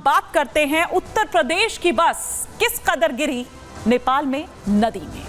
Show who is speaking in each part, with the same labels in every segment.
Speaker 1: बात करते हैं उत्तर प्रदेश की बस किस कदर गिरी नेपाल में नदी में।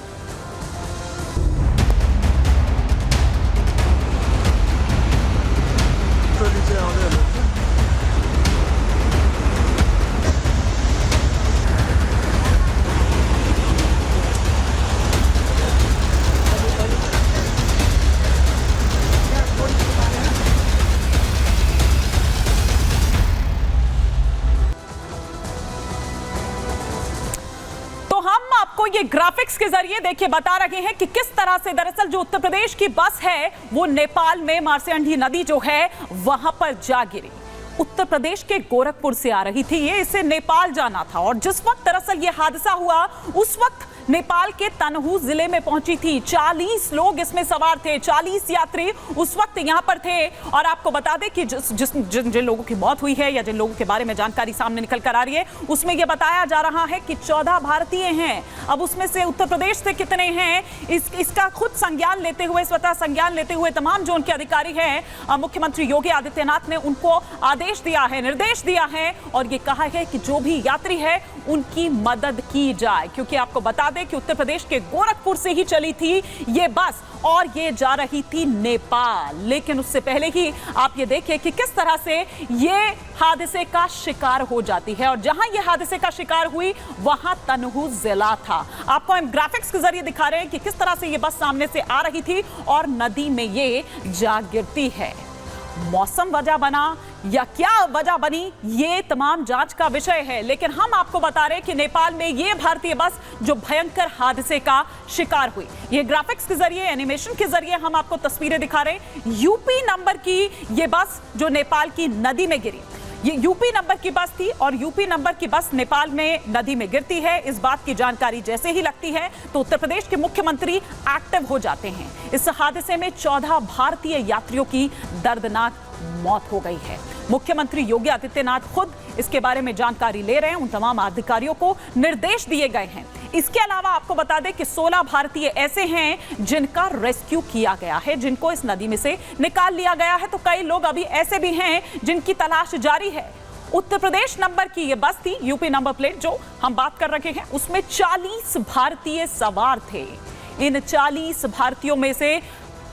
Speaker 1: ये ग्राफिक्स के जरिए देखिए बता रहे हैं कि किस तरह से दरअसल जो उत्तर प्रदेश की बस है वो नेपाल में मार्सेंडी नदी जो है वहां पर जा गिरी। उत्तर प्रदेश के गोरखपुर से आ रही थी ये, इसे नेपाल जाना था और जिस वक्त दरअसल ये हादसा हुआ उस वक्त नेपाल के तनहू जिले में पहुंची थी। 40 लोग इसमें सवार थे, 40 यात्री उस वक्त यहां पर थे। और आपको बता दें कि जिन लोगों की मौत हुई है या जिन लोगों के बारे में जानकारी सामने निकल कर आ रही है उसमें यह बताया जा रहा है कि 14 भारतीय हैं। अब उसमें से उत्तर प्रदेश से कितने हैं इसका खुद संज्ञान लेते हुए, स्वतः संज्ञान लेते हुए तमाम जो उनके अधिकारी हैं मुख्यमंत्री योगी आदित्यनाथ ने उनको आदेश दिया है, निर्देश दिया है और ये कहा है कि जो भी यात्री है उनकी मदद की जाए। क्योंकि आपको बता दें कि उत्तर प्रदेश के गोरखपुर से ही चली थी ये बस और ये जा रही थी नेपाल। लेकिन उससे पहले ही आप ये देखिए कि किस तरह से ये हादसे का शिकार हो जाती है और जहां ये हादसे का शिकार हुई वहां तनहू जिला था। आपको हम ग्राफिक्स के जरिए दिखा रहे हैं कि किस तरह से ये बस सामने से आ रही थी और नदी में ये जा गिरती है। मौसम वजह बना या क्या वजह बनी ये तमाम जांच का विषय है, लेकिन हम आपको बता रहे हैं कि नेपाल में ये भारतीय बस जो भयंकर हादसे का शिकार हुई, ये ग्राफिक्स के जरिए, एनिमेशन के जरिए हम आपको तस्वीरें दिखा रहे हैं। यूपी नंबर की ये बस जो नेपाल की नदी में गिरी, ये यूपी नंबर की बस थी और यूपी नंबर की बस नेपाल में नदी में गिरती है। इस बात की जानकारी जैसे ही लगती है तो उत्तर प्रदेश के मुख्यमंत्री एक्टिव हो जाते हैं। इस हादसे में 14 भारतीय यात्रियों की दर्दनाक मौत हो गई है। मुख्यमंत्री योगी आदित्यनाथ खुद इसके बारे में जानकारी ले रहे हैं, उन तमाम अधिकारियों को निर्देश दिए गए हैं। इसके अलावा आपको बता दें कि 16 भारतीय ऐसे हैं जिनका रेस्क्यू किया गया है, जिनको इस नदी में से निकाल लिया गया है। तो कई लोग अभी ऐसे भी हैं जिनकी तलाश जारी है। उत्तर प्रदेश नंबर की यह बस थी, यूपी नंबर प्लेट जो हम बात कर रहे हैं, उसमें 40 भारतीय सवार थे। इन 40 भारतीयों में से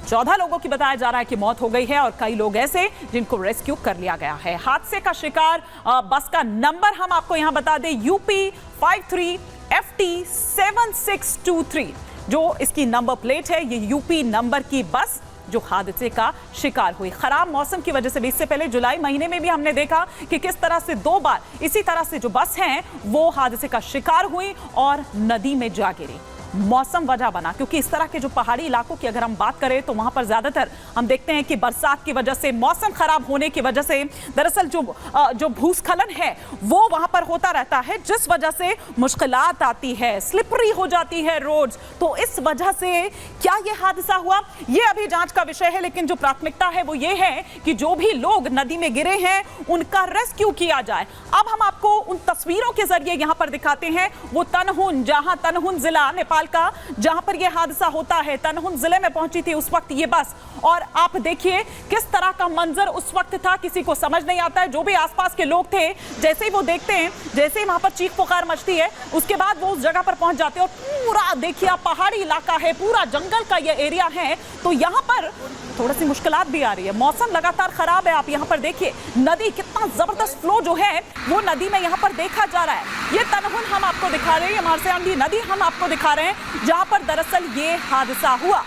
Speaker 1: 14 लोगों की बताया जा रहा है कि मौत हो गई है और कई लोग ऐसे जिनको रेस्क्यू कर लिया गया है। हादसे का शिकार बस का नंबर हम आपको यहां बता दें, यूपी 53FT7623 जो इसकी नंबर प्लेट है। ये यूपी नंबर की बस जो हादसे का शिकार हुई। खराब मौसम की वजह से भी, इससे पहले जुलाई महीने में भी हमने देखा कि किस तरह से 2 बार इसी तरह से जो बस हैं वो हादसे का शिकार हुई और नदी में जा गिरी। मौसम वजह बना, क्योंकि इस तरह के जो पहाड़ी इलाकों की अगर हम बात करें तो वहां पर ज्यादातर हम देखते हैं कि बरसात की वजह से, मौसम खराब होने की वजह से दरअसल जो भूस्खलन है वो वहां पर होता रहता है, जिस वजह से मुश्किलात आती है, स्लिपरी हो जाती है रोड्स। तो इस वजह से क्या ये हादसा हुआ ये अभी जांच का विषय है, लेकिन जो प्राथमिकता है वो ये है कि जो भी लोग नदी में गिरे हैं उनका रेस्क्यू किया जाए। अब हम आपको उन तस्वीरों के जरिए यहां पर दिखाते हैं वो तनहुन, जहां तनहुन जिला नेपाल का, जहां पर यह हादसा होता है। तनहुन जिले में पहुंची थी उस वक्त ये बस और आप देखिए किस तरह का मंजर उस वक्त था, किसी को समझ नहीं आता है। जो भी आसपास के लोग थे जैसे ही वो देखते हैं, जैसे ही वहां पर चीख पुकार मचती है उसके बाद वो उस जगह पर पहुंच जाते हैं और पूरा देखिए पहाड़ी इलाका है, पूरा जंगल का ये एरिया है, तो यहां पर थोड़ी सी मुश्किलात भी आ रही है। मौसम लगातार खराब है। आप यहां पर देखिए नदी कितना जबरदस्त फ्लो जो है वो नदी में यहां पर देखा जा रहा है। ये तनहुन हम आपको दिखा रहे हैं, ये मार्सेंडी नदी हम आपको दिखा रहे हैं जहां पर दरअसल ये हादसा हुआ।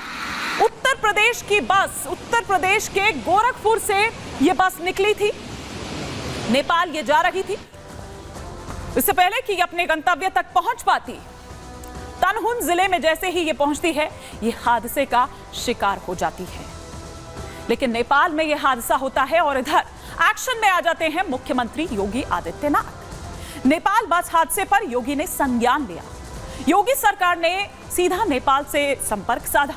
Speaker 1: उत्तर प्रदेश की बस, उत्तर प्रदेश के गोरखपुर से ये बस निकली थी, नेपाल ये जा रही थी। इससे पहले कि ये अपने गंतव्य तक पहुंच पाती, तनहुन जिले में जैसे ही ये पहुंचती है ये हादसे का शिकार हो जाती है। लेकिन नेपाल में यह हादसा होता है और इधर एक्शन में आ जाते हैं मुख्यमंत्री योगी आदित्यनाथ। नेपाल बस हादसे पर योगी ने संज्ञान लिया। योगी सरकार ने सीधा नेपाल से संपर्क साधा।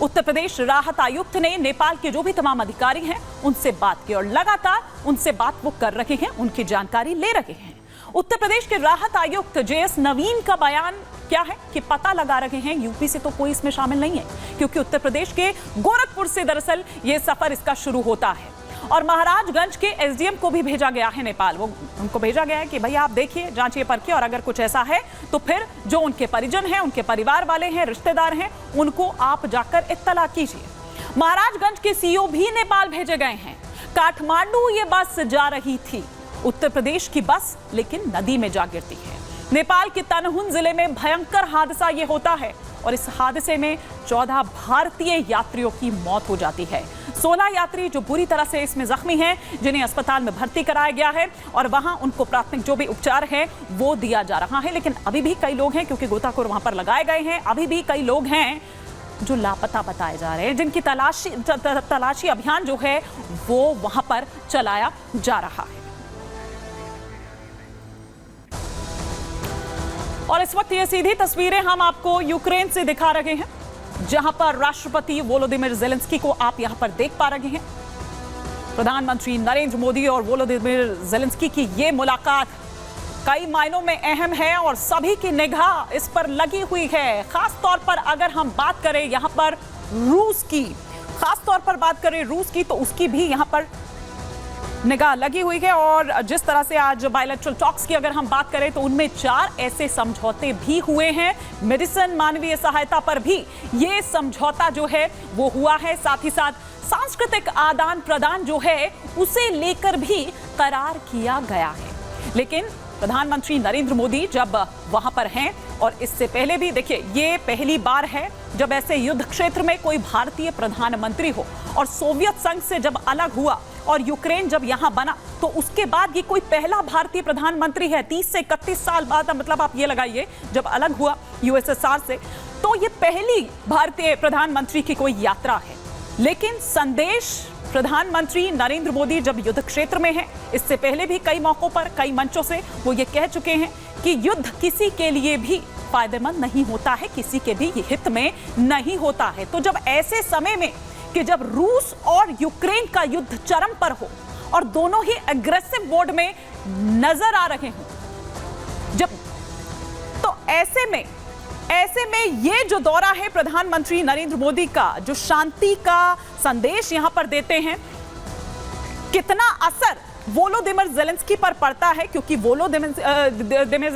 Speaker 1: उत्तर प्रदेश राहत आयुक्त ने नेपाल के जो भी तमाम अधिकारी हैं उनसे बात की और लगातार उनसे बात वो कर रहे हैं, उनकी जानकारी ले रहे हैं। उत्तर प्रदेश के राहत आयुक्त JS नवीन का बयान क्या है कि पता लगा रहे हैं, यूपी से तो कोई इसमें शामिल नहीं है, क्योंकि उत्तर प्रदेश के गोरखपुर से दरअसल ये सफर इसका शुरू होता है और महाराजगंज के एसडीएम को भी भेजा गया है नेपाल। वो उनको भेजा गया है कि भैया आप देखिए, जांचिए, परखिए और अगर कुछ ऐसा है तो फिर जो उनके परिजन हैं, उनके परिवार वाले हैं, रिश्तेदार हैं, उनको आप जाकर इत्तला कीजिए। महाराजगंज के सीईओ भी नेपाल भेजे गए हैं। काठमांडू ये बस जा रही थी, उत्तर प्रदेश की बस, लेकिन नदी में जा गिरती है। नेपाल के तनहुन जिले में भयंकर हादसा ये होता है और इस हादसे में 14 भारतीय यात्रियों की मौत हो जाती है। 16 यात्री जो बुरी तरह से इसमें जख्मी हैं, जिन्हें अस्पताल में भर्ती कराया गया है और वहां उनको प्राथमिक जो भी उपचार है वो दिया जा रहा है। लेकिन अभी भी कई लोग हैं, क्योंकि गोताखोर वहां पर लगाए गए हैं, अभी भी कई लोग हैं जो लापता बताए जा रहे हैं, जिनकी तलाशी अभियान जो है वो वहां पर चलाया जा रहा है। और इस वक्त ये सीधी तस्वीरें हम आपको यूक्रेन से दिखा रहे हैं, जहां पर राष्ट्रपति वोलोदिमिर ज़ेलेंस्की को आप यहां पर देख पा रहे हैं। प्रधानमंत्री नरेंद्र मोदी और वोलोदिमिर ज़ेलेंस्की की ये मुलाकात कई मायनों में अहम है और सभी की निगाह इस पर लगी हुई है। खास तौर पर अगर हम बात करें यहां पर रूस की, खास तौर पर बात करें रूस की, तो उसकी भी यहां पर निगाह लगी हुई है। और जिस तरह से आज बायलैटरल टॉक्स की अगर हम बात करें तो उनमें 4 ऐसे समझौते भी हुए हैं। मेडिसिन, मानवीय सहायता पर भी ये समझौता जो है वो हुआ है। साथ ही साथ सांस्कृतिक आदान प्रदान जो है उसे लेकर भी करार किया गया है। लेकिन प्रधानमंत्री नरेंद्र मोदी जब वहां पर हैं, और इससे पहले भी देखिए ये पहली बार है जब ऐसे युद्ध क्षेत्र में कोई भारतीय प्रधानमंत्री हो, और सोवियत संघ से जब अलग हुआ और यूक्रेन जब यहां बना तो उसके बाद ये कोई पहला भारतीय प्रधानमंत्री है। 30 से 31 साल बाद, मतलब आप ये लगाइए, जब अलग हुआ यूएसएसआर से, तो ये पहली भारतीय प्रधानमंत्री की कोई यात्रा है। लेकिन संदेश प्रधानमंत्री नरेंद्र मोदी जब युद्ध क्षेत्र में हैं, इससे पहले भी कई मौकों पर, कई मंचों से वो ये कह चुके हैं कि युद्ध किसी के लिए भी फायदेमंद नहीं होता है, किसी के भी हित में नहीं होता है। तो जब ऐसे समय में कि जब रूस और यूक्रेन का युद्ध चरम पर हो और दोनों ही एग्रेसिव मोड में नजर आ रहे हों, जब तो ऐसे में ये जो दौरा है प्रधानमंत्री नरेंद्र मोदी का, जो शांति का संदेश यहां पर देते हैं, कितना असर वोलोदिमिर ज़ेलेंस्की पर पड़ता है, क्योंकि वोलोदिमिर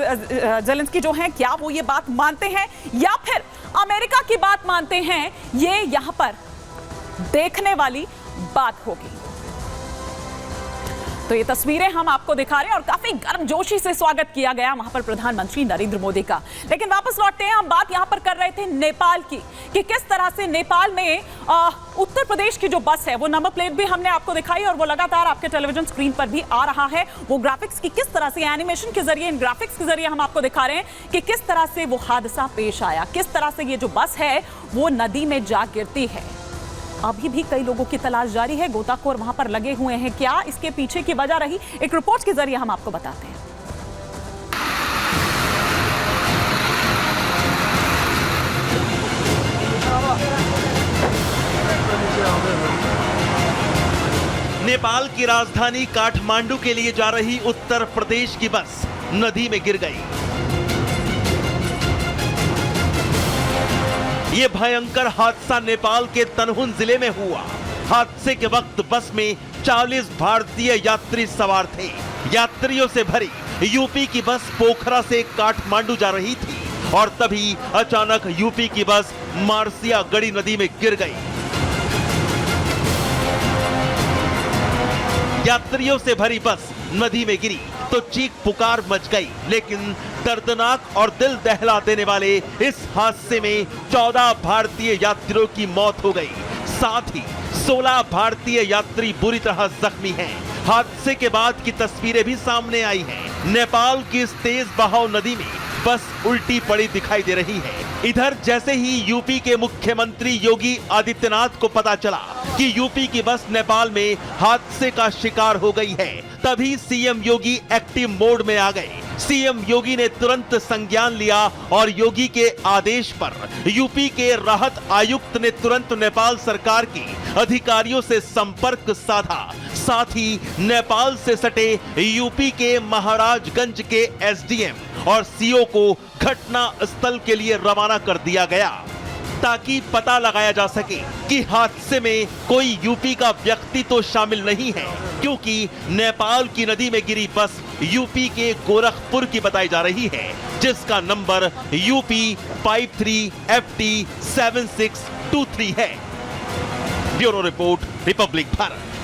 Speaker 1: ज़ेलेंस्की जो हैं, क्या वो ये बात मानते हैं या फिर अमेरिका की बात मानते हैं, ये यहां पर देखने वाली बात होगी। तो ये तस्वीरें हम आपको दिखा रहे हैं और काफी गर्मजोशी से स्वागत किया गया वहां पर प्रधानमंत्री नरेंद्र मोदी का। लेकिन वापस लौटते हैं, हम बात यहां पर कर रहे थे नेपाल की, कि किस तरह से नेपाल में उत्तर प्रदेश की जो बस है, वो नंबर प्लेट भी हमने आपको दिखाई और वो लगातार आपके टेलीविजन स्क्रीन पर भी आ रहा है। वो ग्राफिक्स की किस तरह से, एनिमेशन के जरिए, इन ग्राफिक्स के जरिए हम आपको दिखा रहे हैं कि किस तरह से वो हादसा पेश आया, किस तरह से ये जो बस है वो नदी में जा गिरती है। अभी भी कई लोगों की तलाश जारी है, गोताखोर वहां पर लगे हुए हैं। क्या इसके पीछे की वजह रही, एक रिपोर्ट के जरिए हम आपको बताते हैं।
Speaker 2: नेपाल की राजधानी काठमांडू के लिए जा रही उत्तर प्रदेश की बस नदी में गिर गई। ये भयंकर हादसा नेपाल के तनहुन जिले में हुआ। हादसे के वक्त बस में 40 भारतीय यात्री सवार थे। यात्रियों से भरी यूपी की बस पोखरा से काठमांडू जा रही थी और तभी अचानक यूपी की बस मार्सिया गड़ी नदी में गिर गई। यात्रियों से भरी बस नदी में गिरी तो चीख पुकार मच गई, लेकिन दर्दनाक और दिल दहला देने वाले इस हादसे में 14 भारतीय यात्रियों की मौत हो गई। साथ ही 16 भारतीय यात्री बुरी तरह जख्मी हैं। हादसे के बाद की तस्वीरें भी सामने आई हैं। नेपाल की इस तेज बहाव नदी में बस उल्टी पड़ी दिखाई दे रही है। इधर जैसे ही यूपी के मुख्यमंत्री योगी आदित्यनाथ को पता चला कि यूपी की बस नेपाल में हादसे का शिकार हो गई है, तभी सीएम योगी एक्टिव मोड में आ गए। सीएम योगी ने तुरंत संज्ञान लिया और योगी के आदेश पर यूपी के राहत आयुक्त ने तुरंत नेपाल सरकार के अधिकारियों से संपर्क साधा। साथ ही नेपाल से सटे यूपी के महाराजगंज के एसडीएम और सीओ को घटना स्थल के लिए रवाना कर दिया गया। ताकि पता लगाया जा सके कि हादसे में कोई यूपी का व्यक्ति तो शामिल नहीं है, क्योंकि नेपाल की नदी में गिरी बस यूपी के गोरखपुर की बताई जा रही है, जिसका नंबर यूपी 53FT 7623 है। Bureau report, Republic Bharat.